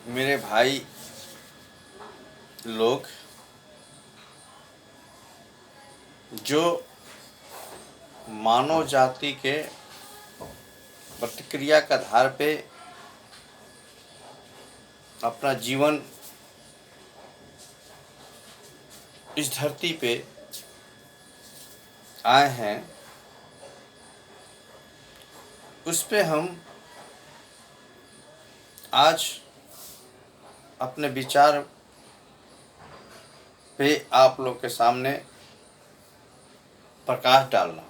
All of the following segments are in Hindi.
मेरे भाई लोग जो मानव जाति के प्रतिक्रिया के आधार पे अपना जीवन इस धरती पे आए हैं, उस पे हम आज अपने विचार पे आप लोग के सामने प्रकाश डालना।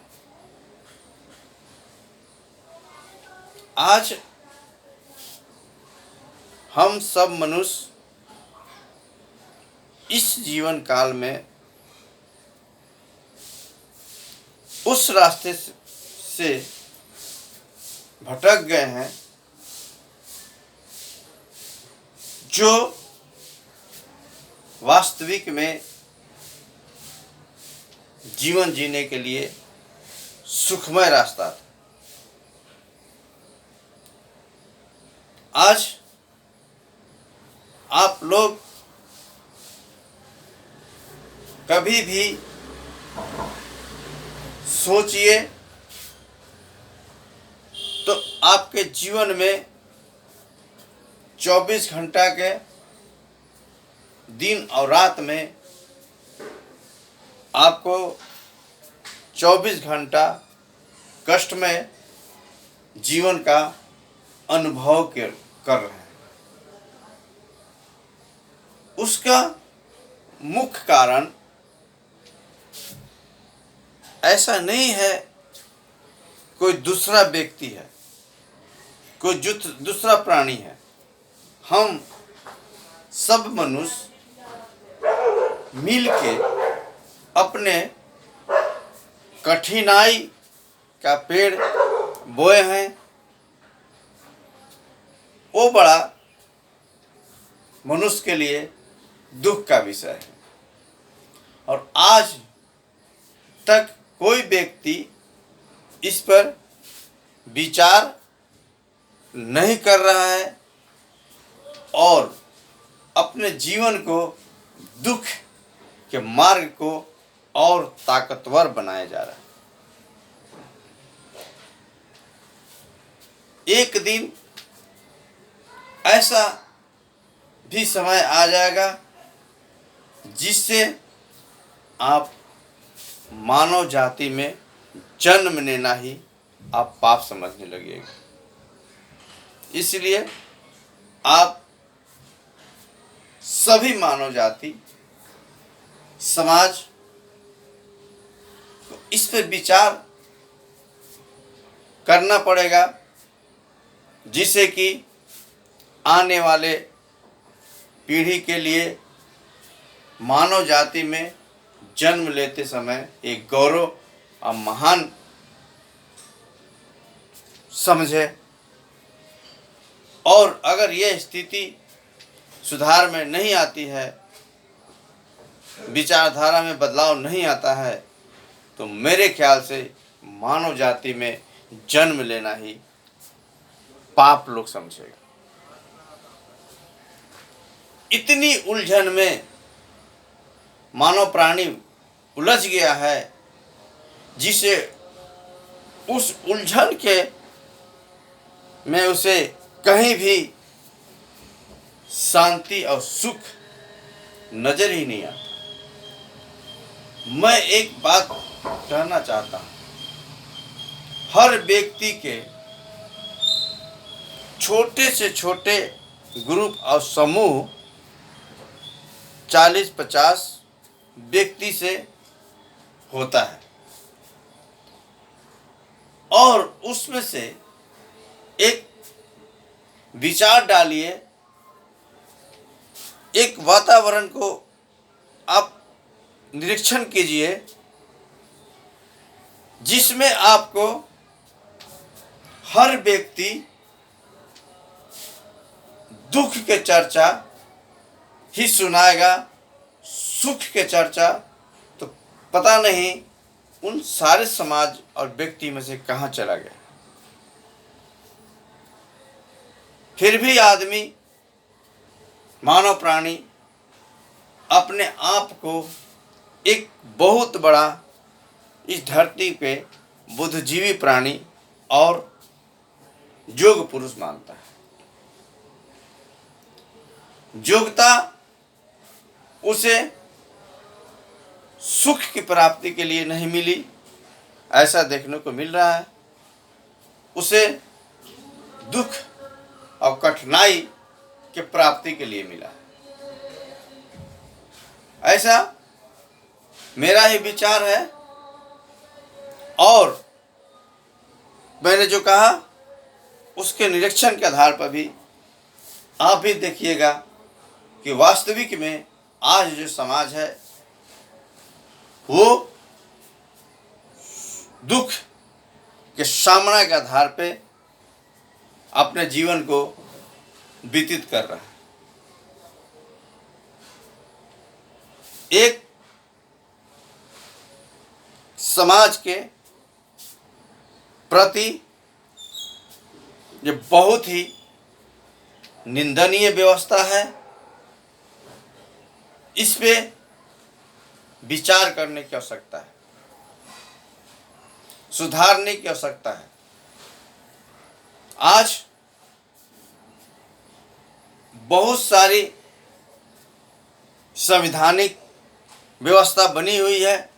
आज हम सब मनुष्य इस जीवन काल में उस रास्ते से भटक गए हैं जो वास्तविक में जीवन जीने के लिए सुखमय रास्ता था। आज आप लोग कभी भी सोचिए तो आपके जीवन में 24 घंटा के दिन और रात में आपको 24 घंटा कष्टमय जीवन का अनुभव कर रहे हैं। उसका मुख्य कारण ऐसा नहीं है कोई दूसरा व्यक्ति है, कोई दूसरा प्राणी है। हम सब मनुष्य मिलके अपने कठिनाई का पेड़ बोए हैं। वो बड़ा मनुष्य के लिए दुख का विषय है और आज तक कोई व्यक्ति इस पर विचार नहीं कर रहा है और अपने जीवन को दुख के मार्ग को और ताकतवर बनाया जा रहा है। एक दिन ऐसा भी समय आ जाएगा जिससे आप मानव जाति में जन्म लेना ही आप पाप समझने लगेगा। इसलिए आप सभी मानव जाति समाज को इस पर विचार करना पड़ेगा, जिससे कि आने वाले पीढ़ी के लिए मानव जाति में जन्म लेते समय एक गौरव और महान समझे। और अगर यह स्थिति सुधार में नहीं आती है, विचारधारा में बदलाव नहीं आता है, तो मेरे ख्याल से मानव जाति में जन्म लेना ही पाप लोग समझेगा। इतनी उलझन में मानव प्राणी उलझ गया है जिसे उस उलझन के में उसे कहीं भी शांति और सुख नजर ही नहीं आता। मैं एक बात कहना चाहता हूं, हर व्यक्ति के छोटे से छोटे ग्रुप और समूह 40-50 व्यक्ति से होता है और उसमें से एक विचार डालिए, एक वातावरण को आप निरीक्षण कीजिए जिसमें आपको हर व्यक्ति दुख के चर्चा ही सुनाएगा, सुख के चर्चा तो पता नहीं उन सारे समाज और व्यक्ति में से कहाँ चला गया। फिर भी आदमी मानव प्राणी अपने आप को एक बहुत बड़ा इस धरती पे बुद्धिजीवी प्राणी और योग पुरुष मानता है। योग्यता उसे सुख की प्राप्ति के लिए नहीं मिली, ऐसा देखने को मिल रहा है। उसे दुख और कठिनाई के प्राप्ति के लिए मिला है। ऐसा मेरा ही विचार है। और मैंने जो कहा उसके निरीक्षण के आधार पर भी आप भी देखिएगा कि वास्तविक में आज जो समाज है वो दुख के सामना के आधार पे अपने जीवन को व्यतीत कर रहा है। एक समाज के प्रति ये बहुत ही निंदनीय व्यवस्था है। इस पे विचार करने की आवश्यकता है, सुधारने की आवश्यकता है। आज बहुत सारी संवैधानिक व्यवस्था बनी हुई है,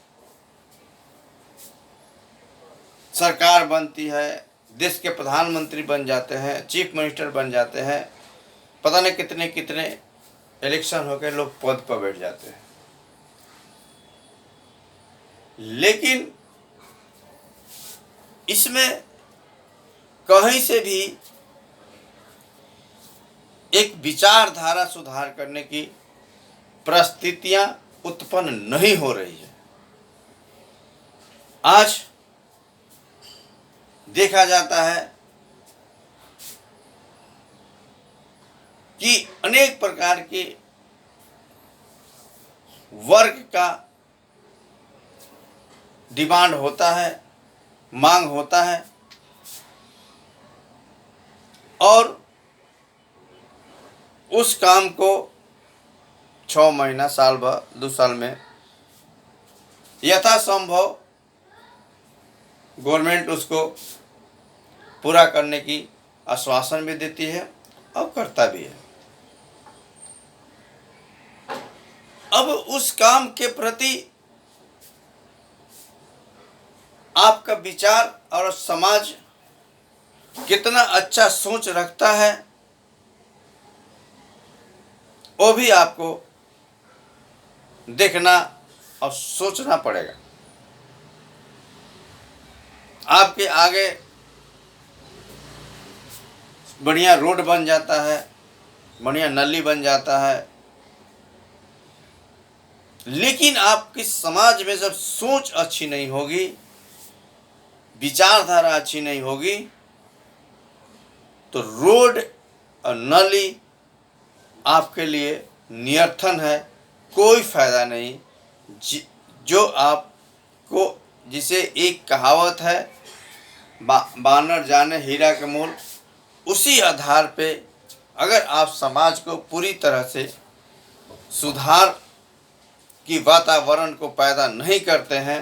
सरकार बनती है, देश के प्रधानमंत्री बन जाते हैं, चीफ मिनिस्टर बन जाते हैं, पता नहीं कितने कितने इलेक्शन होकर लोग पद पर बैठ जाते हैं। लेकिन इसमें कहीं से भी एक विचारधारा सुधार करने की परिस्थितियां उत्पन्न नहीं हो रही है। आज देखा जाता है कि अनेक प्रकार के वर्ग का डिमांड होता है, मांग होता है, और उस काम को 6 महीना, साल भर, 2 साल में यथासंभव गवर्नमेंट उसको पूरा करने की आश्वासन भी देती है और करता भी है। अब उस काम के प्रति आपका विचार और समाज कितना अच्छा सोच रखता है वो भी आपको देखना और सोचना पड़ेगा। आपके आगे बढ़िया रोड बन जाता है, बढ़िया नली बन जाता है, लेकिन आपकी समाज में जब सोच अच्छी नहीं होगी, विचारधारा अच्छी नहीं होगी, तो रोड और नली आपके लिए निरर्थन है, कोई फायदा नहीं। जो आपको, जिसे एक कहावत है, बानर जाने हीरा के मोल, उसी आधार पे अगर आप समाज को पूरी तरह से सुधार की वातावरण को पैदा नहीं करते हैं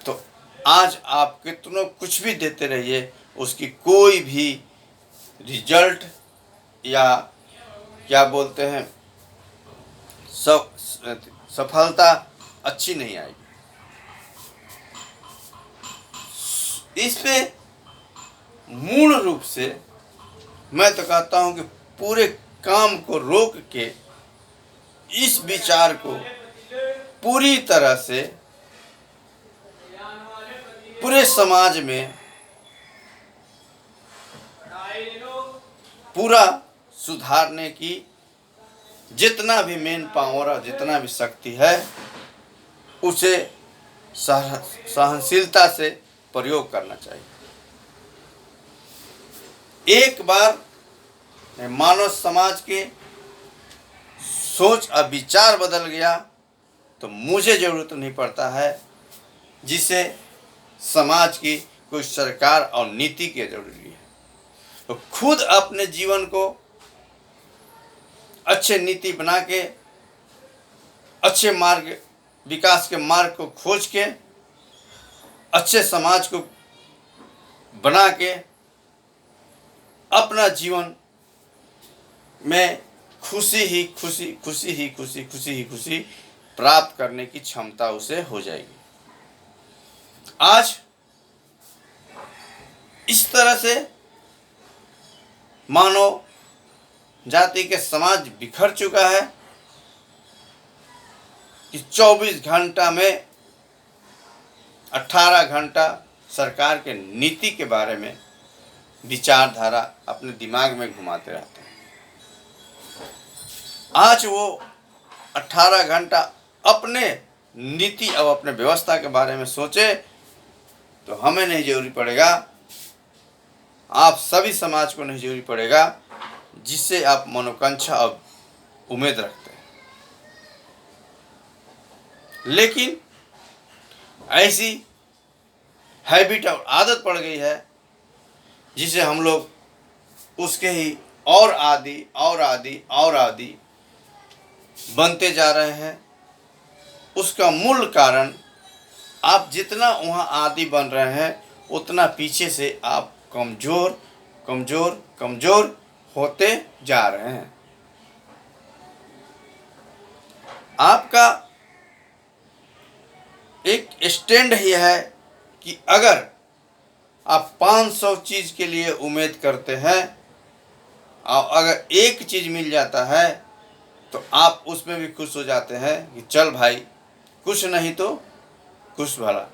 तो आज आप कितनों कुछ भी देते रहिए, उसकी कोई भी रिजल्ट या क्या बोलते हैं सफलता अच्छी नहीं आएगी। इस पे मूल रूप से मैं तो कहता हूं कि पूरे काम को रोक के इस विचार को पूरी तरह से पूरे समाज में पूरा सुधारने की जितना भी मेन पावर और जितना भी शक्ति है उसे सहनशीलता से प्रयोग करना चाहिए। एक बार मानव समाज के सोच और विचार बदल गया तो मुझे जरूरत नहीं पड़ता है जिसे समाज की कोई सरकार और नीति की जरूरी है। तो खुद अपने जीवन को अच्छे नीति बना के, अच्छे मार्ग, विकास के मार्ग को खोज के, अच्छे समाज को बना के अपना जीवन में खुशी प्राप्त करने की क्षमता उसे हो जाएगी। आज इस तरह से मानव जाति के समाज बिखर चुका है कि 24 घंटा में 18 घंटा सरकार के नीति के बारे में विचारधारा अपने दिमाग में घुमाते रहते हैं। आज वो 18 घंटा अपने नीति और अपने व्यवस्था के बारे में सोचे तो हमें नहीं जरूरी पड़ेगा, आप सभी समाज को नहीं जरूरी पड़ेगा जिससे आप मनोकांक्षा और उम्मीद रखते हैं। लेकिन ऐसी हैबिट और आदत पड़ गई है जिसे हम लोग उसके ही और आदि बनते जा रहे हैं। उसका मूल कारण, आप जितना वहाँ आदि बन रहे हैं उतना पीछे से आप कमज़ोर होते जा रहे हैं। आपका एक स्टैंड ही है कि अगर आप 500 चीज़ के लिए उम्मीद करते हैं और अगर एक चीज़ मिल जाता है तो आप उसमें भी खुश हो जाते हैं कि चल भाई, कुछ नहीं तो कुछ भला।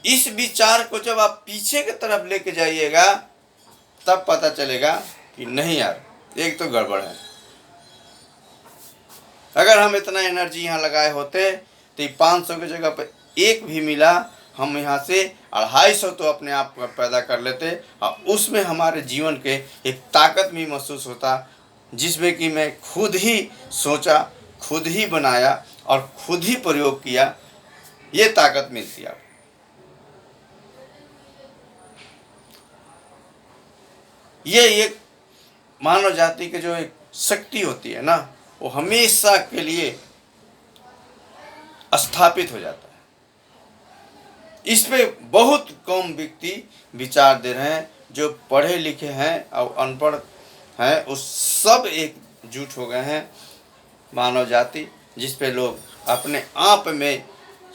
इस विचार को जब आप पीछे की तरफ लेके जाइएगा तब पता चलेगा कि नहीं यार, एक तो गड़बड़ है। अगर हम इतना एनर्जी यहाँ लगाए होते तो 500 की जगह पर एक भी मिला, हम यहाँ से 250 तो अपने आप पैदा कर लेते और उसमें हमारे जीवन के एक ताकत भी महसूस होता, जिसमें कि मैं खुद ही सोचा, खुद ही बनाया और खुद ही प्रयोग किया, ये ताकत मिलती है। ये एक मानव जाति के जो एक शक्ति होती है ना, वो हमेशा के लिए स्थापित हो जाता है। इस पे बहुत कम व्यक्ति विचार दे रहे हैं। जो पढ़े लिखे हैं और अनपढ़ हैं वो सब एकजुट हो गए हैं मानव जाति, जिस पे लोग अपने आप में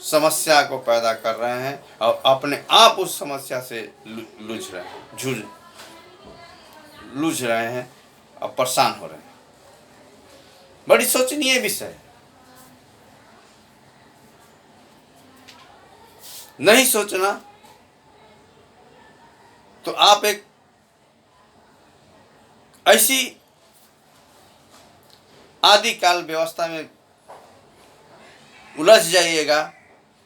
समस्या को पैदा कर रहे हैं और अपने आप उस समस्या से लूझ रहे हैं और परेशान हो रहे हैं। बड़ी सोचनीय विषय है। नहीं सोचना तो आप एक ऐसी आदिकाल व्यवस्था में उलझ जाइएगा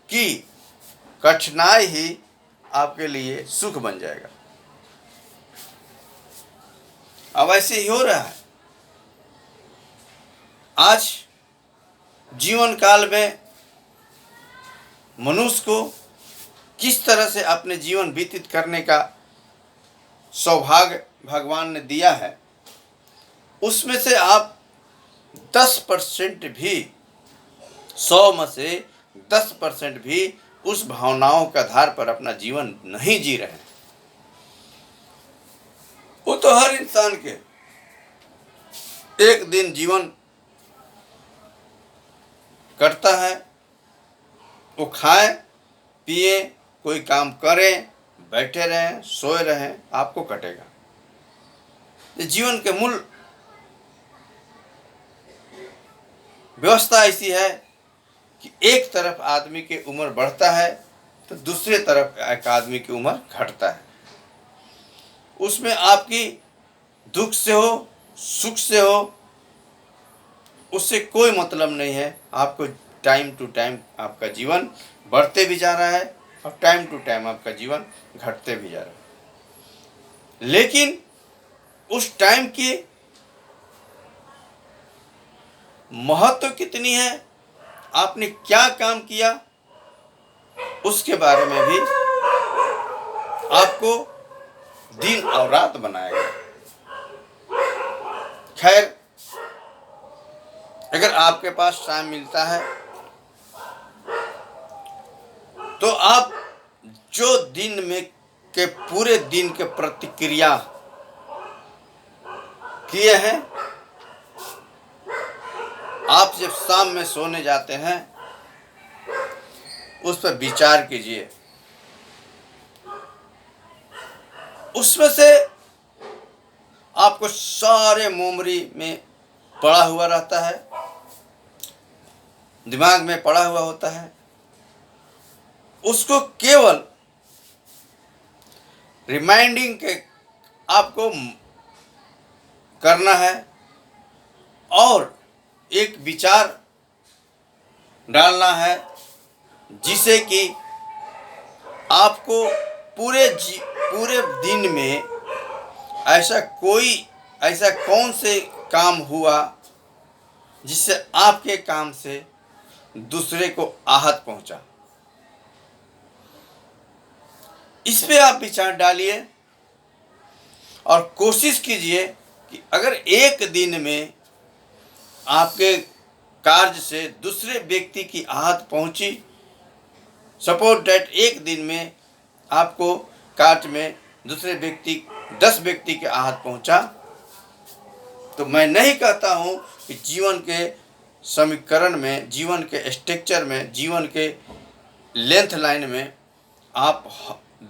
कि कठिनाई ही आपके लिए सुख बन जाएगा। अब ऐसे ही हो रहा है। आज जीवन काल में मनुष्य को किस तरह से अपने जीवन व्यतीत करने का सौभाग्य भगवान ने दिया है, उसमें से आप 10% भी, 100 में से 10% भी उस भावनाओं के आधार पर अपना जीवन नहीं जी रहे हैं। वो तो हर इंसान के एक दिन जीवन करता है, वो खाए पिए, कोई काम करें, बैठे रहें, सोए रहें, आपको कटेगा। ये जीवन के मूल व्यवस्था ऐसी है कि एक तरफ आदमी की उम्र बढ़ता है तो दूसरे तरफ एक आदमी की उम्र घटता है। उसमें आपकी दुख से हो, सुख से हो, उससे कोई मतलब नहीं है। आपको टाइम टू टाइम आपका जीवन बढ़ते भी जा रहा है और टाइम टू टाइम आपका जीवन घटते भी जा रहा है। लेकिन उस टाइम की महत्व कितनी है, आपने क्या काम किया, उसके बारे में भी आपको दिन और रात बनाएगा। खैर, अगर आपके पास टाइम मिलता है तो आप जो दिन में के पूरे दिन के प्रतिक्रिया किए हैं, आप जब शाम में सोने जाते हैं उस पर विचार कीजिए। उसमें से आपको सारे मेमोरी में पड़ा हुआ रहता है, दिमाग में पड़ा हुआ होता है। उसको केवल रिमाइंडिंग के आपको करना है और एक विचार डालना है जिसे कि आपको पूरे दिन में ऐसा कौन से काम हुआ जिससे आपके काम से दूसरे को आहत पहुंचा। इस पे आप विचार डालिए और कोशिश कीजिए कि अगर एक दिन में आपके कार्य से दूसरे व्यक्ति की आहत पहुंची, सपोज दैट एक दिन में आपको कार्य में दूसरे व्यक्ति 10 व्यक्ति के आहत पहुंचा, तो मैं नहीं कहता हूं कि जीवन के समीकरण में, जीवन के स्ट्रक्चर में, जीवन के लेंथ लाइन में आप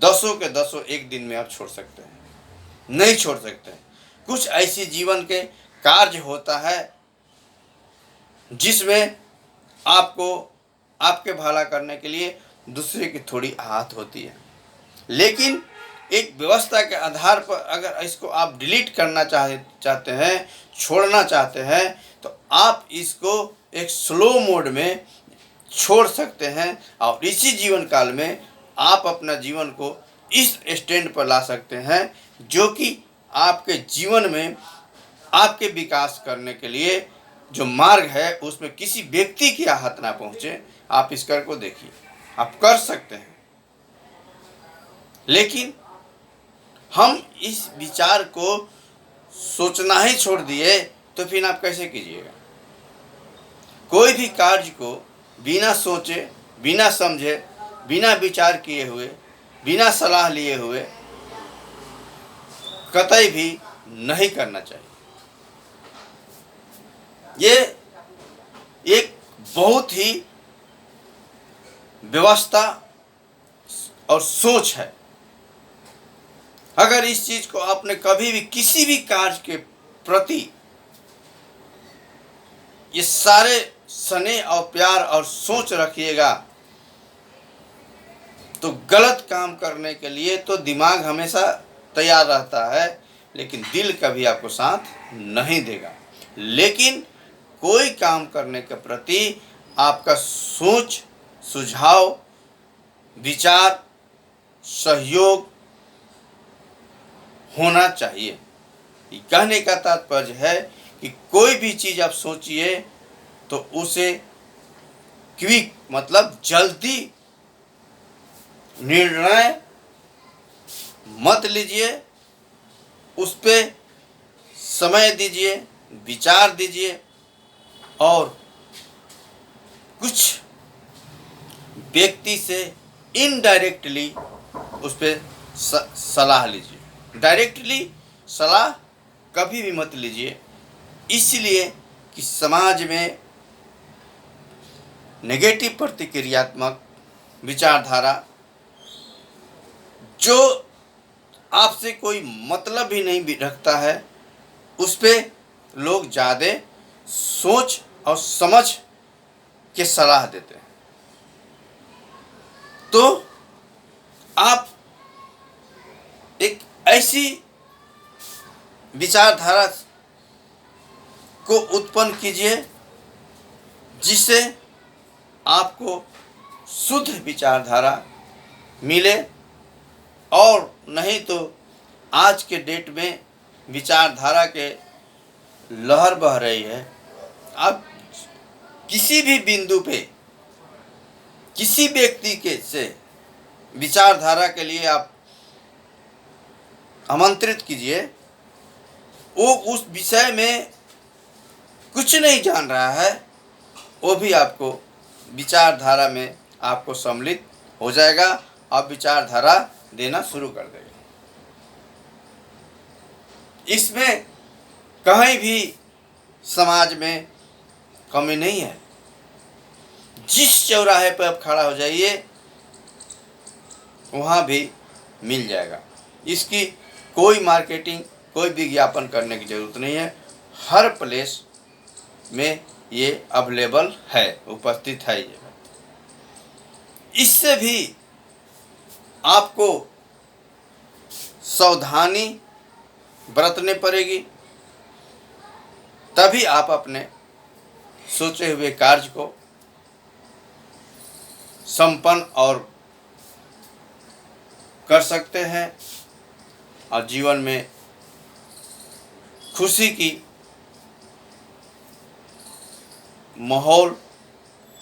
10 के 10 एक दिन में आप छोड़ सकते हैं, नहीं छोड़ सकते। कुछ ऐसी जीवन के कार्य होता है जिसमें आपको आपके भला करने के लिए दूसरे की थोड़ी आहत होती है, लेकिन एक व्यवस्था के आधार पर अगर इसको आप डिलीट करना चाहते हैं, छोड़ना चाहते हैं, तो आप इसको एक स्लो मोड में छोड़ सकते हैं और इसी जीवन काल में आप अपना जीवन को इस स्टैंड पर ला सकते हैं जो कि आपके जीवन में आपके विकास करने के लिए जो मार्ग है उसमें किसी व्यक्ति की आहत ना पहुंचे। आप इस कर को देखिए, आप कर सकते हैं। लेकिन हम इस विचार को सोचना ही छोड़ दिए तो फिर आप कैसे कीजिएगा। कोई भी कार्य को बिना सोचे, बिना समझे, बिना विचार किए हुए, बिना सलाह लिए हुए कतई भी नहीं करना चाहिए। ये एक बहुत ही व्यवस्था और सोच है। अगर इस चीज को आपने कभी भी किसी भी कार्य के प्रति ये सारे स्नेह और प्यार और सोच रखिएगा तो गलत काम करने के लिए तो दिमाग हमेशा तैयार रहता है, लेकिन दिल कभी आपको साथ नहीं देगा। लेकिन कोई काम करने के प्रति आपका सोच, सुझाव, विचार, सहयोग होना चाहिए। कहने का तात्पर्य है कि कोई भी चीज़ आप सोचिए तो उसे क्विक मतलब जल्दी निर्णय मत लीजिए, उस पर समय दीजिए, विचार दीजिए और कुछ व्यक्ति से इनडायरेक्टली उस पर सलाह लीजिए। डायरेक्टली सलाह कभी भी मत लीजिए, इसलिए कि समाज में नेगेटिव प्रतिक्रियात्मक विचारधारा जो आपसे कोई मतलब ही नहीं रखता है उस पर लोग ज़्यादा सोच और समझ के सलाह देते हैं। तो आप एक ऐसी विचारधारा को उत्पन्न कीजिए जिससे आपको शुद्ध विचारधारा मिले, और नहीं तो आज के डेट में विचारधारा के लहर बह रही है। आप किसी भी बिंदु पे किसी व्यक्ति के से विचारधारा के लिए आप आमंत्रित कीजिए, वो उस विषय में कुछ नहीं जान रहा है, वो भी आपको विचारधारा में आपको सम्मिलित हो जाएगा और विचारधारा देना शुरू कर देगा। इसमें कहीं भी समाज में कमी नहीं है। जिस चौराहे पर आप खड़ा हो जाइए वहाँ भी मिल जाएगा। इसकी कोई मार्केटिंग, कोई विज्ञापन करने की ज़रूरत नहीं है। हर प्लेस में ये अवेलेबल है, उपस्थित है ये। इससे भी आपको सावधानी बरतने पड़ेगी, तभी आप अपने सोचे हुए कार्य को संपन्न और कर सकते हैं और जीवन में खुशी की माहौल,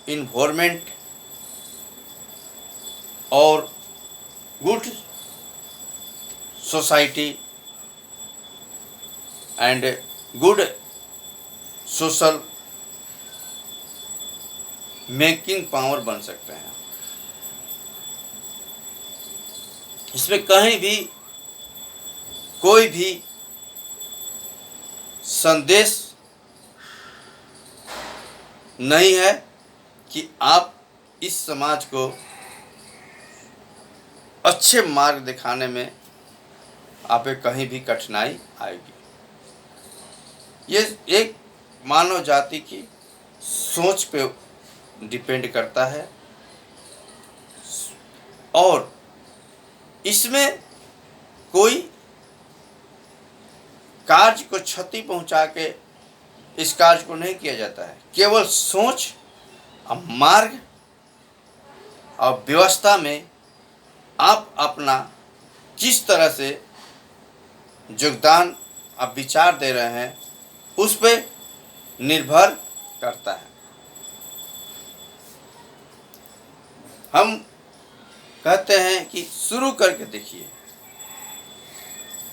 इन्वायरमेंट और good society and good social making power बन सकते हैं। इसमें कहीं भी कोई भी संदेश नहीं है कि आप इस समाज को अच्छे मार्ग दिखाने में आप कहीं भी कठिनाई आएगी। ये एक मानव जाति की सोच पे डिपेंड करता है और इसमें कोई कार्य को क्षति पहुंचा के इस कार्य को नहीं किया जाता है। केवल सोच और मार्ग और व्यवस्था में आप अपना किस तरह से योगदान आप विचार दे रहे हैं उस पे निर्भर करता है। हम कहते हैं कि शुरू करके देखिए,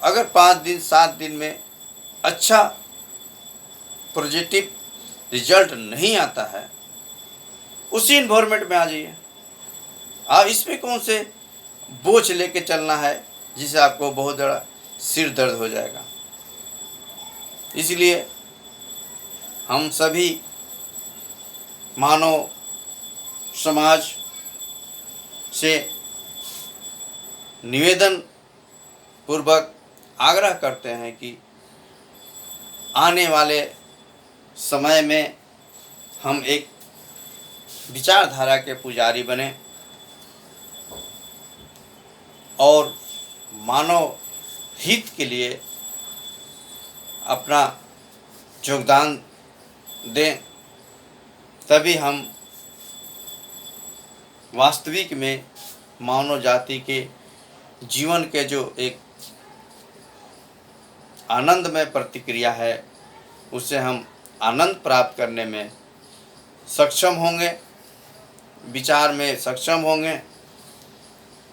अगर 5 दिन 7 दिन में अच्छा पॉजिटिव रिजल्ट नहीं आता है, उसी इन्वायरमेंट में आ जाइए। आप इसमें कौन से बोझ लेके चलना है जिससे आपको बहुत बड़ा सिर दर्द हो जाएगा। इसलिए हम सभी मानव समाज से निवेदन पूर्वक आग्रह करते हैं कि आने वाले समय में हम एक विचारधारा के पुजारी बने और मानव हित के लिए अपना योगदान दें, तभी हम वास्तविक में मानव जाति के जीवन के जो एक आनंदमय प्रतिक्रिया है उससे हम आनंद प्राप्त करने में सक्षम होंगे, विचार में सक्षम होंगे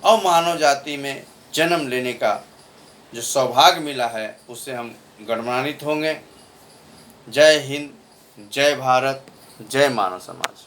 और मानव जाति में जन्म लेने का जो सौभाग्य मिला है उससे हम गौरवान्वित होंगे। जय हिंद, जय भारत, जय मानव समाज।